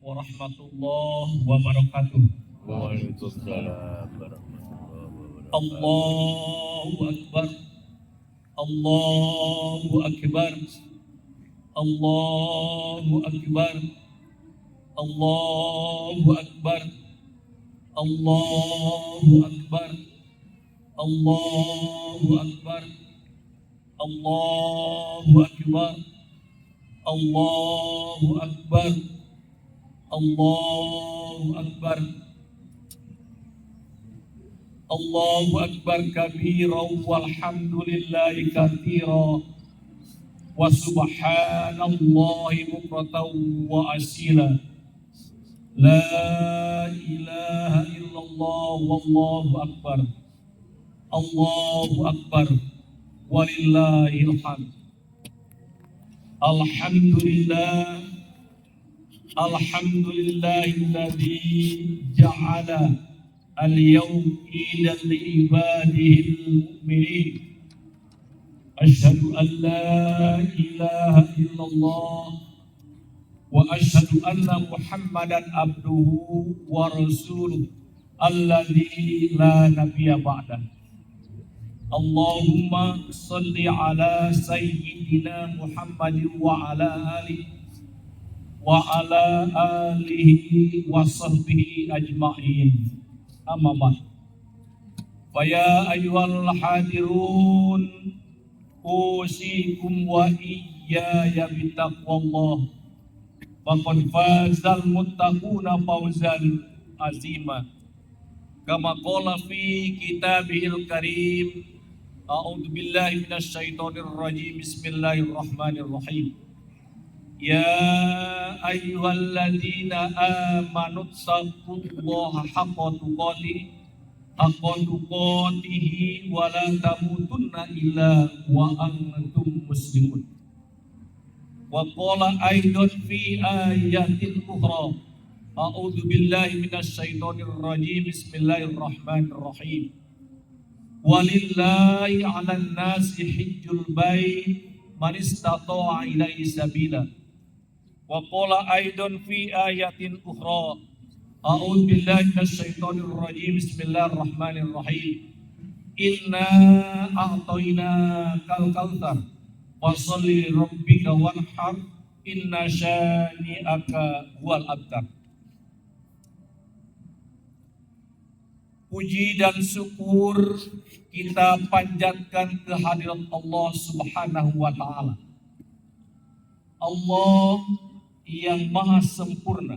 Warahmatullahi wabarakatuh. Waalaikumsalam warahmatullahi wabarakatuh. Allahu Akbar. Allahu Akbar. Allahu Akbar. Allahu Akbar. Allahu Akbar. Allahu Akbar. Allahu Akbar. Allahu Akbar. Allahu Akbar. Allahu Akbar kabiran walhamdulillahi katsiran wa subhanallahi bukratan wa asila. La ilaha illallah wallahu akbar. Allahu akbar walillahil hamd. Alhamdulillah. Alhamdulillahilladzi ja'ala al-yawm idan li ibadihil mu'minin. Asyhadu an la ilaha illallah wa asyhadu anna Muhammadan abduhu wa rasuluh alladzi la nabiyya ba'dah. Allahumma shalli ala sayyidina Muhammadin wa ala alihi wa sahbihi ajma'in. Amma ba'd. Fa ya ayyuhal hadirun usikum wa iyaya bittaqwallah. Faqad fazal muttaquna fawzan azima. Kama qala fi kitabihil karim. A'udzu billahi minasy syaithanir rajim. Bismillahirrahmanirrahim. Ya ayyuhalladzina amanu taqullaha haqqa tuqatih wa la tamutunna illa wa antum muslimun. Wa qala aidan fi ayatin ukhra. A'udzu billahi minasy syaithanir rajim. Bismillahirrahmanirrahim. Walillahi 'alan nasi hajjul bait man istata'a ilaihi sabila. Wa qala aidan fi ayatin ukhra. A'udzu billahi minasy syaithanir rajim. Bismillahirrahmanirrahim. Inna a'tainakal kautsar fasholli rabbika wanhar inna syani'aka huwal abtar. Puji dan syukur kita panjatkan kehadirat Allah Subhanahu wa taala. Allah yang maha sempurna.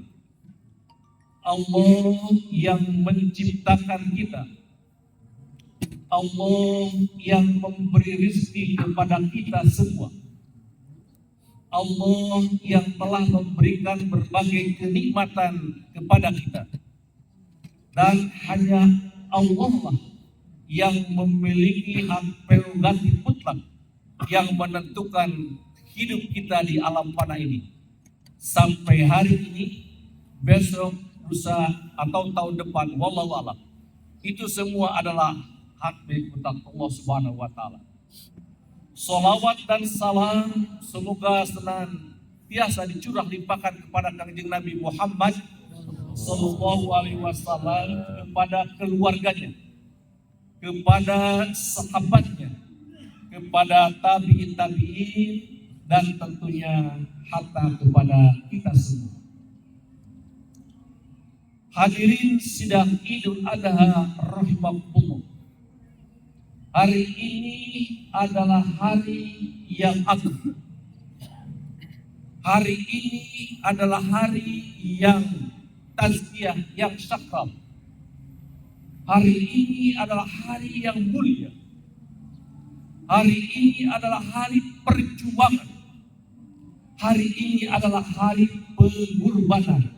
Allah yang menciptakan kita. Allah yang memberi rezeki kepada kita semua. Allah yang telah memberikan berbagai kenikmatan kepada kita. Dan hanya Allah lah yang memiliki hak prerogatif mutlak yang menentukan hidup kita di alam fana ini. Sampai hari ini, besok, lusa, atau tahun depan, wallahu a'lam. Itu semua adalah hak milik Allah Subhanahu wa taala. Salawat dan salam semoga senantiasa dicurah limpahkan kepada Kanjeng Nabi Muhammad sallallahu alaihi wasallam, kepada keluarganya, kepada sahabatnya, kepada tabi'in dan tentunya hatta kepada kita semua. Hadirin sidang Idul Adha rahimakumullah. Hari ini adalah hari yang agung. Hari ini adalah hari yang tazkiyah, yang sakral. Hari ini adalah hari yang mulia. Hari ini adalah hari perjuangan. Hari ini adalah hari pengorbanan.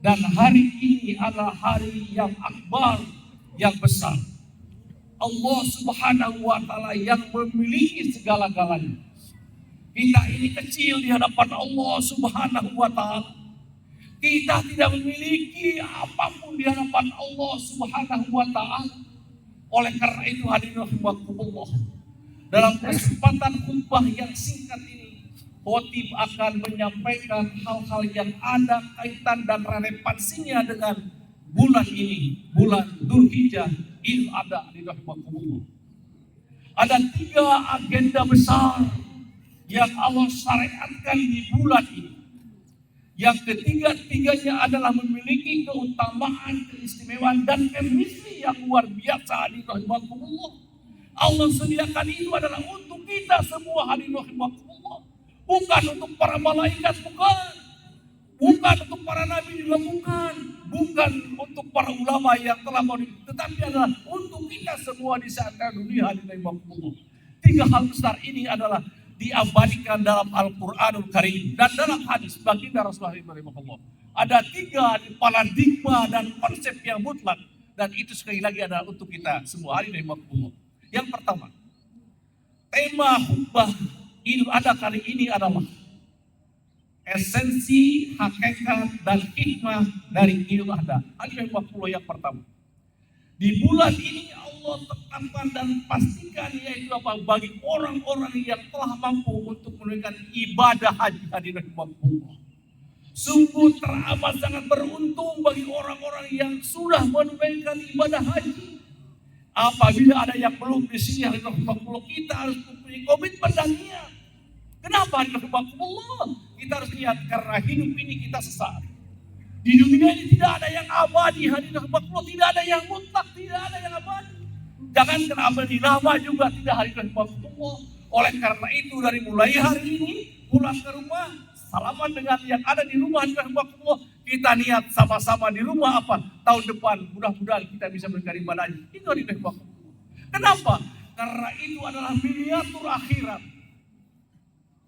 Dan hari ini adalah hari yang akbar, yang besar. Allah Subhanahu wa taala yang memiliki segala-galanya. Kita ini kecil di hadapan Allah Subhanahu wa taala. Kita tidak memiliki apapun di hadapan Allah Subhanahu wa taala. Oleh karena itu hadirin rahimakumullah, dalam kesempatan khutbah yang singkat ini, khotib akan menyampaikan hal-hal yang ada kaitan dan relevansinya dengan bulan ini, bulan Dzulhijjah, Idul Adha di rahimakumullah. Ada 3 agenda besar yang Allah syariatkan di bulan ini. Yang ketiga-tiganya adalah memiliki keutamaan, keistimewaan dan chemistry yang luar biasa di rahimakumullah. Allah sediakan itu adalah untuk kita semua hadirin rahimakumullah. Bukan untuk para malaikat, bukan untuk para nabi juga, bukan untuk para ulama yang telah tetapi adalah untuk kita semua di saat dunia hadirin rahimakumullah. 3 hal besar ini adalah diabadikan dalam Al-Quranul Karim dan dalam hadis baginda Rasulullah SAW. Ada 3 paradigma dan konsep yang mutlak, dan itu sekali lagi adalah untuk kita semua hadirin rahimakumullah. Yang pertama, tema khutbah Idul Adha kali ini adalah esensi, hakikat, dan hikmah dari Idul Adha. Hadirin rahimakumullah, yang pertama, di bulan ini Allah tetapkan dan pastikan yaitu apa? Bagi orang-orang yang telah mampu untuk menunaikan ibadah haji. Hadirin rahimakumullah, sungguh teramat sangat beruntung bagi orang-orang yang sudah menunaikan ibadah haji. Apabila ada yang belum di sini, hadirin rahimakumullah, kita harus mempunyai komitmen dan niat. Kenapa hadirin rahimakumullah? Kita harus niat karena hidup ini kita sesaat. Di dunia ini tidak ada yang abadi, hadirin rahimakumullah, tidak ada yang mutlak, tidak ada yang abadi. Jangan abadi lama juga tidak, hadirin rahimakumullah. Oleh karena itu dari mulai hari ini pulang ke rumah, salaman dengan yang ada di rumah, hadirin rahimakumullah. Kita niat sama-sama di rumah apa? Tahun depan mudah-mudahan kita bisa memberikan ibadah. Itu hadirin rahimakumullah. Kenapa? Karena itu adalah miniatur akhirat.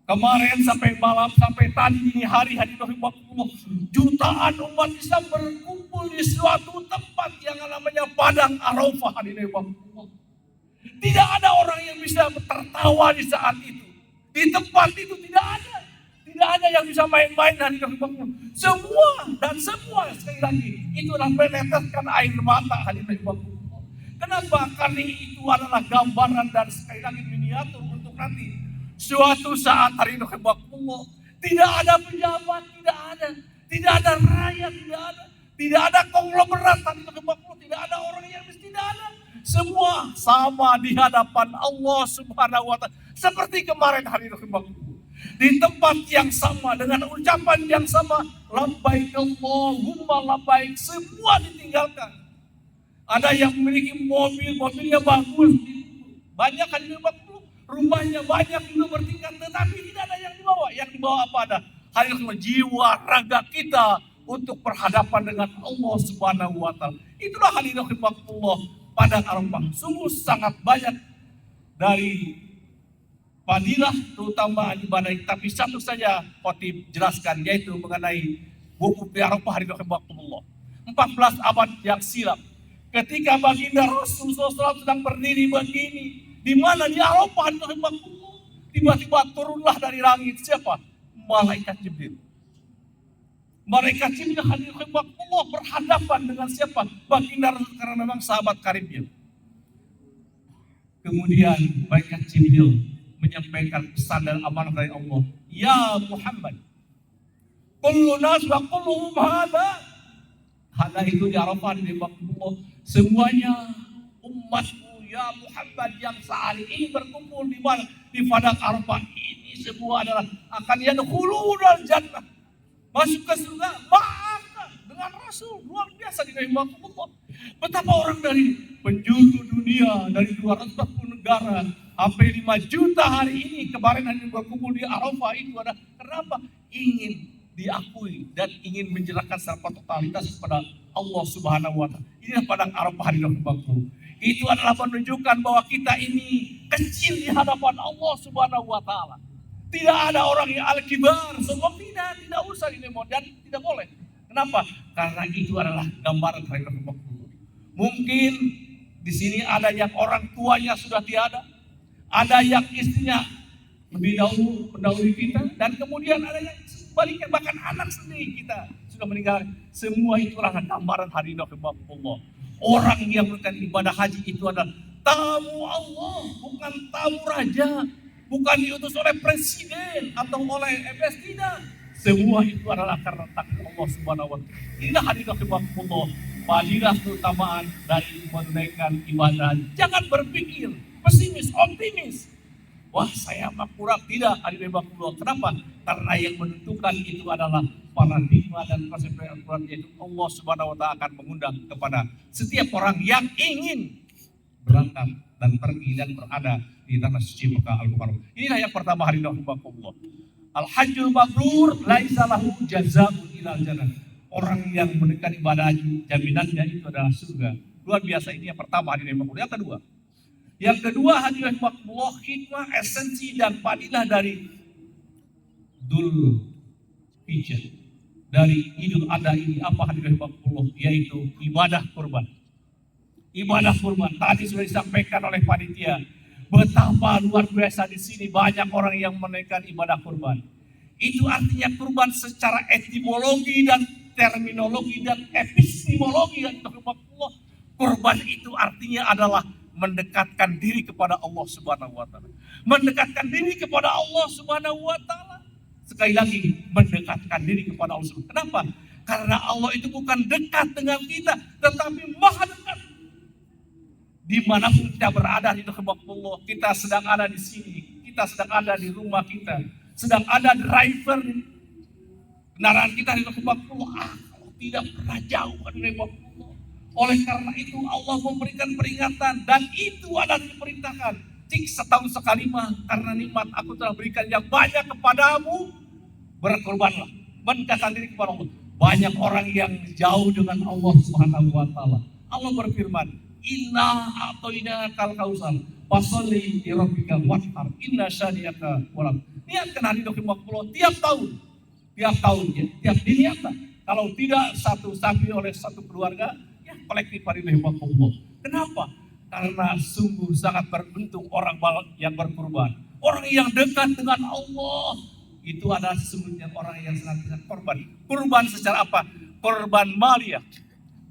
Kemarin sampai malam, sampai tadi dini hari, hadirin rahimakumullah, jutaan umat Islam berkumpul di suatu tempat yang namanya Padang Arafah, hadirin rahimakumullah. Tidak ada orang yang bisa tertawa di saat itu. Di tempat itu tidak ada. Tidak ada yang bisa main-main, hadirin rahimakumullah. Semua sekali lagi itu adalah meneteskan air mata, hadirin rahimakumullah. Kenapa? Karena itu adalah gambaran dan sekali lagi miniatur untuk nanti suatu saat, hadirin rahimakumullah, tidak ada pejabat, tidak ada rakyat, tidak ada konglomerat, hadirin rahimakumullah, tidak ada orang yang tidak ada. Semua sama di hadapan Allah Subhanahu wa Ta'ala. Seperti kemarin, hadirin rahimakumullah, di tempat yang sama dengan ucapan yang sama, labbaik Allahumma labbaik, semua ditinggalkan. Ada yang memiliki mobilnya bagus, banyak, hadirin rahimakumullah, rumahnya banyak juga bertingkat, tetapi tidak ada yang dibawa. Yang dibawa apa? Ada hadirin jiwa raga kita untuk berhadapan dengan Allah Subhanahu wa Ta'ala. Itulah hadirin rahimakumullah Padang Arafah. Sungguh sangat banyak dari fadilah terutama ibadah, tapi satu saja khotib jelaskan, yaitu mengenai wukuf di Arafah, hadirin rahimakumullah. 14 abad yang silam, ketika baginda Rasulullah SAW sedang berdiri begini, di mana di Arafah, hadirin rahimakumullah, tiba-tiba turunlah dari langit siapa? Malaikat Jibril. Malaikat Jibril, hadirin rahimakumullah, berhadapan dengan siapa? Baginda Rasul, karena memang sahabat karibnya. Kemudian malaikat Jibril menyampaikan pesan dan amanah dari Allah. Ya Muhammad, kullu nas wa kulluhum hadha. Hadha itu di Arafah, hadirin rahimakumullah, semuanya umatmu ya Muhammad yang saat ini berkumpul di mana? Di Padang Arafah ini semua adalah akan yadkhulunal jannah, masuk ke surga dengan Rasul. Luar biasa di rahimakumullah. Betapa orang dari penjuru dunia, dari 240 negara, hampir 5 juta hari ini kemarin hanya berkumpul di Arafah itu ada. Kenapa? Ingin diakui dan ingin menyerahkan secara totalitas kepada Allah Subhanahu wa Ta'ala. Inilah Padang Arafah, hadirin rahimakumullah. Itu adalah menunjukkan bahwa kita ini kecil di hadapan Allah Subhanahu wa Ta'ala. Tidak ada orang yang al-kibar, sebab tidak usah dilemon dan tidak boleh. Kenapa? Karena itu adalah gambaran hadirin rahimakumullah. Mungkin di sini ada yang orang tuanya sudah tiada, ada yang istrinya lebih dahulu mendahului kita, dan kemudian ada yang sebaliknya bahkan anak sendiri kita sudah meninggal. Semua itu adalah gambaran hadirin rahimakumullah. Orang yang melakukan ibadah haji itu adalah tamu Allah, bukan tamu raja. bukan diutus oleh presiden atau oleh MPS, tidak. Semua itu adalah karena takdir Allah Subhanahu wa Ta'ala. Inilah hadirin rahimakumullah, fadilah keutamaan dari menunaikan ibadah. Jangan berpikir pesimis, optimis. Wah, saya mah kurang. Tidak, hadirin rahimakumullah. Kenapa? Karena yang menentukan itu adalah paradigma dan konsep Al-Quran, yaitu Allah Subhanahu wa Ta'ala akan mengundang kepada setiap orang yang ingin berangkat dan pergi dan berada di tanah suci Mekah Al-Mukarramah. Inilah yang pertama, hadirin rahimakumullah. Al-Hajjul Mabrur laisa lahu jazaa'un ilal jannah. Orang yang menunaikan ibadah haji, jaminannya itu adalah surga. Luar biasa. Ini yang pertama, hadirin rahimakumullah. Yang kedua, hadirin rahimakumullah, hikmah, esensi dan fadilah dari Dzul Hijjah, dari Idul Adha ini apa, hadirin rahimakumullah? Yaitu ibadah kurban. Ibadah kurban tadi sudah disampaikan oleh panitia. Betapa luar biasa di sini banyak orang yang menunaikan ibadah kurban. Itu artinya kurban secara etimologi dan terminologi dan epistemologi, dan kurban itu artinya adalah mendekatkan diri kepada Allah Subhanahu wa Ta'ala. Mendekatkan diri kepada Allah Subhanahu wa Ta'ala. Sekali lagi, mendekatkan diri kepada Allah. Kenapa? Karena Allah itu bukan dekat dengan kita, tetapi maha dekat. Dimanapun kita berada di Allah, kita sedang ada di sini, kita sedang ada di rumah kita, sedang ada driver kendaraan kita di Allah. Kalau tidak pernah jauh dari Allah. Oleh karena itu Allah memberikan peringatan, dan itu adalah diperintahkan. Cik setahun sekali mah, karena nikmat aku telah berikan yang banyak kepadamu, berkorbanlah, mendekatkan diri kepada Allah. Banyak orang yang jauh dengan Allah Subhanahu wa Ta'ala. Allah berfirman, inna a'toina kal kausar fasolli li rabbika wanhar inna syani'aka wal. Niatkan hadirin rahimakumullah tiap tahun ya, tiap diniatkan. Kalau tidak satu sapi oleh satu keluarga, ya kolektif hadirin rahimakumullah. Kenapa? Karena sungguh sangat beruntung orang yang berkurban, orang yang dekat dengan Allah. Itu adalah sesungguhnya orang yang sangat korban. Kurban secara apa? Korban maliyah.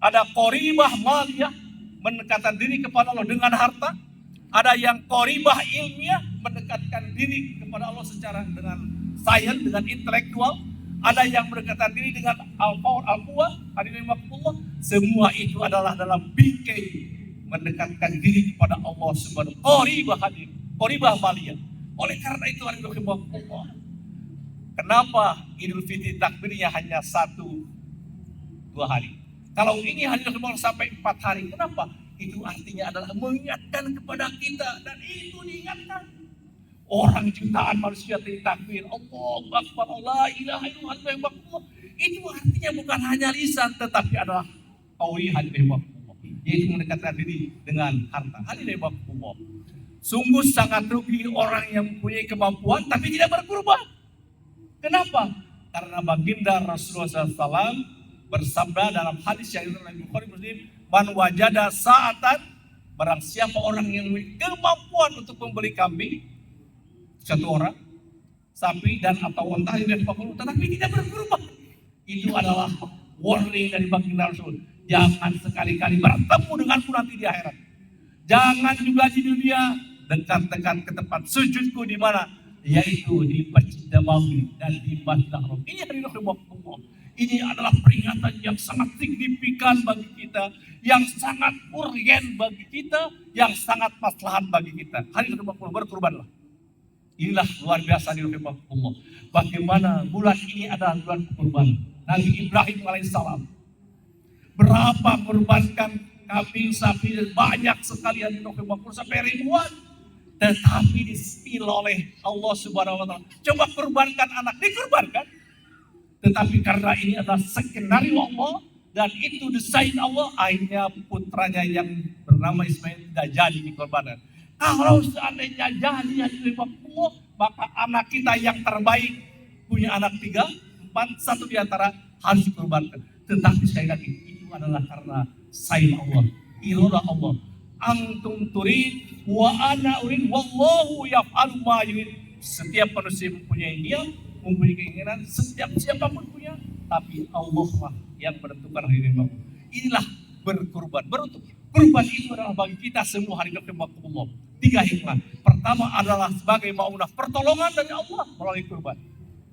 Ada qoribah maliyah, mendekatkan diri kepada Allah dengan harta. Ada yang qoribah ilmiah, mendekatkan diri kepada Allah secara dengan sains, dengan intelektual. Ada yang mendekatkan diri dengan al-power, al-quwah. Hadirin rahimakumullah, semua itu adalah dalam bingkai mendekatkan diri kepada Allah Subhanahu wa Ta'ala. Qoribah hadir, qoribah maliyah. Oleh karena itu hadirin rahimakumullah, kenapa Idul Fitri takbirnya hanya 1-2 hari? Kalau ini hadirin sampai 4 hari, kenapa? Itu artinya adalah mengingatkan kepada kita, dan itu diingatkan. Orang jutaan manusia takbir, Allahu Akbar, la ilaha illallah. Itu artinya bukan hanya lisan, tetapi adalah qauli, hadirin rahimakumullah, yaitu mendekatkan diri dengan harta. Hadirin rahimakumullah, sungguh sangat rugi orang yang mempunyai kemampuan tapi tidak berkurban. Kenapa? Karena baginda Rasulullah SAW bersabda dalam hadis yang diriwayatkan Bukhari Muslim, man wajada sa'atan, barang siapa orang yang memiliki kemampuan untuk membeli kambing, satu orang, sapi dan atau unta, tetapi tidak berkurban, itu adalah warning dari baginda Rasul. Jangan sekali-kali bertemu denganku nanti di akhirat. Jangan juga di dunia dekat-dekat ke tempat sujudku, di mana? Yaitu di Masjid Nabawi dan di Masjidil Haram. Ini hadirin rahimakumullah, ini adalah peringatan yang sangat signifikan bagi kita, yang sangat urgen bagi kita, yang sangat maslahat bagi kita. Hadirin rahimakumullah, berkurbanlah. Inilah luar biasa hadirin rahimakumullah, bagaimana bulan ini adalah bulan kurban. Nabi Ibrahim alaihissalam berapa kurbankan kambing, sapi, banyak sekali hadirin rahimakumullah, sampai ribuan. Tetapi disepil oleh Allah Subhanahu wa Ta'ala. Coba kurbankan anak, dikurbankan. Tetapi karena ini adalah skenario Allah dan itu desain Allah, akhirnya putranya yang bernama Ismail tidak jadi dikorbankan. Kalau seandainya jadi maka anak kita yang terbaik, punya anak 3, 4, satu di antara harus dikorbankan. Tetapi sekali lagi, itu adalah karena sayang Allah, iradah Allah. Antum turid wa ana urid wallahu yaf'alu ma yurid. Setiap manusia mempunyai niat, mempunyai keinginan, setiap siapapun punya, tapi Allah lah yang menentukan hidupmu. Inilah berkurban, beruntung. Kurban itu adalah bagi kita semua hari Allah. 3 hikmah. Pertama adalah sebagai maunah pertolongan dari Allah melalui kurban.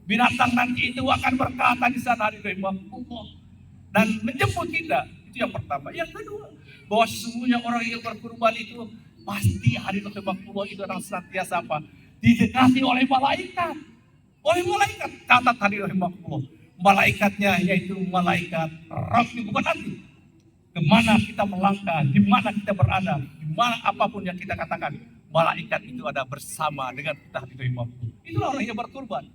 Binatang nanti itu akan berkata di sana hari Allah dan menjemput kita. Itu yang pertama. Yang kedua, bahwa sesungguhnya orang yang berkurban itu pasti hari Allah itu adalah senantiasa apa? Didekati oleh malaikat. Oleh malaikat. Catat hari Allah. Malaikatnya yaitu malaikat Rabbi, bukan nanti. Kemana kita melangkah, di mana kita berada, di mana apapun yang kita katakan, malaikat itu ada bersama dengan kita di dalam. Itulah orang yang berkorban.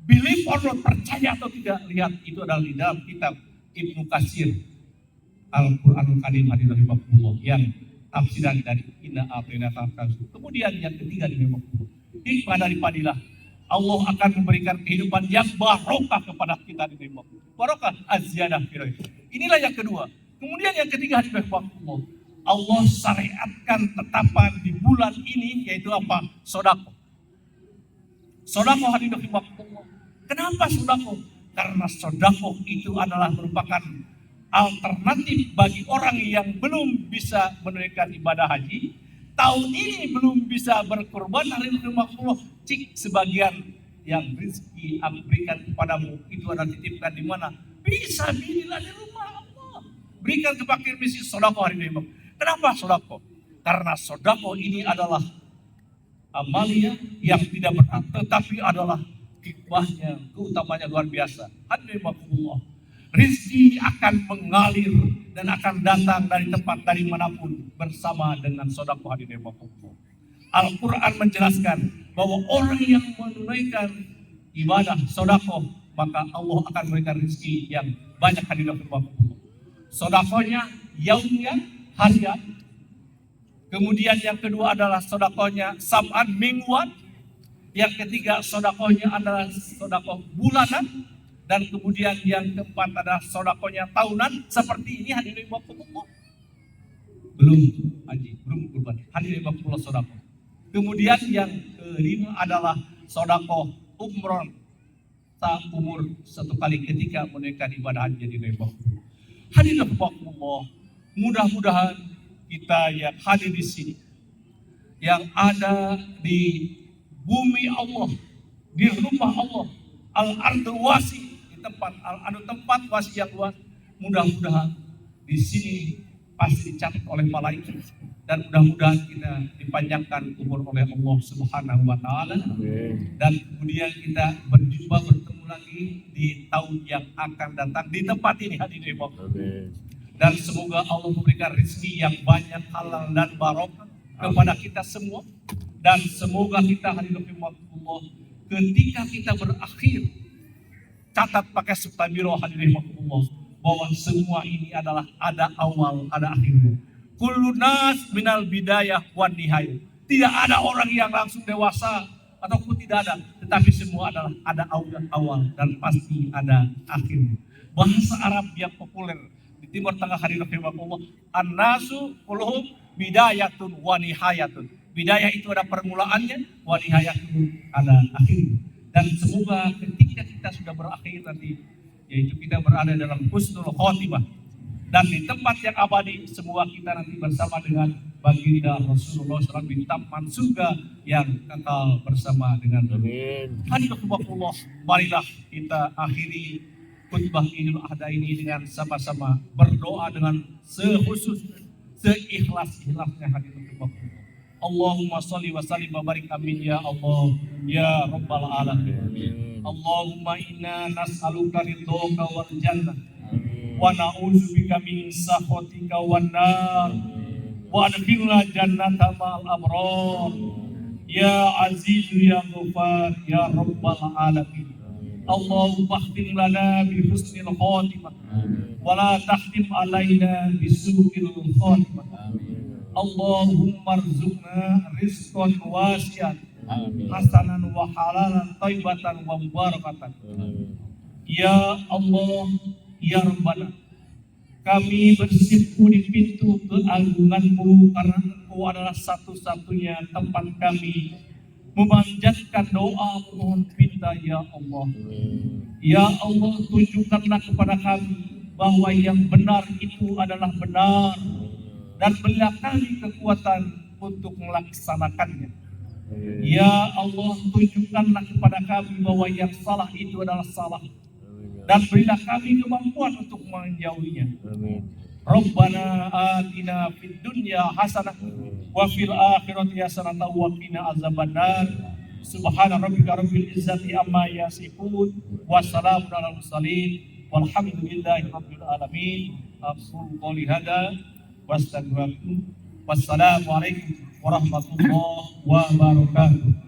Believe or not, percaya atau tidak, lihat itu adalah di dalam kitab Ibnu Katsir Al-Quranul Karim hadirin Allah yang tafsiran dari Inna A'tainaka Al-Kautsar. Kemudian yang ketiga di dalam hikmah daripada Allah akan memberikan kehidupan yang barokah kepada kita di dalam. Barokah az-ziyadah firaiz. Inilah yang kedua. Kemudian yang ketiga hadirin Allah, Allah syariatkan tetapan di bulan ini yaitu apa? Sedekah. Sedekah hadirin Allah. Kenapa sedekah? Karena sedekah itu adalah merupakan alternatif bagi orang yang belum bisa menunaikan ibadah haji. Tahun ini belum bisa berkorban hadirin Allah. Cik sebagian yang rezeki aku berikan kepadamu itu adalah titipkan di mana? Bisa bilillah di rumah. Berikan ke fakir miskin sedekah hari ini. Kenapa sedekah? Karena sedekah ini adalah amalia yang tidak berat, tetapi adalah hikmahnya, keutamanya luar biasa. Hadirin Allah, rezeki akan mengalir dan akan datang dari tempat dari manapun bersama dengan sedekah hadirin Allah. Al-Quran menjelaskan bahwa orang yang menunaikan ibadah sedekah maka Allah akan memberikan rezeki yang banyak hadirin Allah. Sedekahnya yaumnya harian. Kemudian yang kedua adalah sedekahnya sab'an mingguan. Yang ketiga sedekahnya adalah sedekah bulanan. Dan kemudian yang keempat adalah sedekahnya tahunan. Seperti ini hadirin Allah. Belum haji, belum kurban. Hadirin Allah sedekah. Kemudian yang kelima adalah sedekah umroh umur 1 kali ketika menunaikan ibadah haji di Allah. Hadirin Allah, mudah-mudahan kita yang hadir di sini, yang ada di bumi Allah, di rumah Allah, al-ardul wasi, di tempat wasi yang luas, mudah-mudahan di sini pasti dicatat oleh malaikat dan mudah-mudahan kita dipanjangkan umur oleh Allah Subhanahu wa taala. Dan kemudian kita berjumpa bertemu lagi di tahun yang akan datang di tempat ini hadirin Allah. Dan semoga Allah memberikan rezeki yang banyak halal dan barokah kepada kita semua. Dan semoga kita hadirin Allah ketika kita berakhir catat pakai stabilo hadirin Allah bahwa semua ini adalah ada awal, ada akhirnya. Kullu nas minal bidayah wan nihayah. Tidak ada orang yang langsung dewasa ataupun tidak ada, tetapi semua adalah ada awal dan pasti ada akhirnya. Bahasa Arab yang populer di Timur Tengah hadirin Allah, an-nasu kulluhum bidayatun wa nihayatun. Bidayah itu ada permulaannya, wa nihayatun ada akhirnya. Dan semoga ketika kita sudah berakhir nanti, yaitu kita berada dalam husnul khotimah dan di tempat yang abadi, semua kita nanti bersama dengan baginda Rasulullah SAW di taman surga yang kekal bersama dengan Amin. Hadirin Allah, marilah kita akhiri khutbah Idul Adha ini dengan sama-sama berdoa dengan sekhusus, seikhlas-ikhlasnya hadirin Allah. Allahumma sholli wa sallim wa barik amin ya Allah ya rabbal alamin. Allahumma inna nas'aluka ridhoka wal jannah wa na'udzubika min sakhatika wan nar wa adkhilna jannata ma'al abrar ya aziz ya ghafar ya rabbal alamin. Allahumma khtim lana bi husnil khatimah wa la takhtim alaina bi su'il khatimah. Allahumma rzuqna rizqan wasi'an hasanan wa halalan thayyibatan wa mubarakatan. Ya Allah, ya Rabbana, kami bersimpu di pintu keagungan-Mu karena Engkau adalah satu-satunya tempat kami memanjatkan doa mohon pinta ya Allah. Ya Allah, tunjukkanlah kepada kami bahwa yang benar itu adalah benar dan berilah kami kekuatan untuk melaksanakannya. Amin. Ya Allah, tunjukkanlah kepada kami bahwa yang salah itu adalah salah, dan berilah kami kemampuan untuk menjauhinya. Amin. Rabbana atina fid dunya hasanah wa fil akhirati hasanah wa qina azabannar. Subhana rabbika rabbil izzati amma yasifun wa salamun alal mursalin walhamdulillahi rabbil alamin. Aqulu qouli hadza wastaghfirullaha. Wassalamu alaikum warahmatullahi wabarakatuh.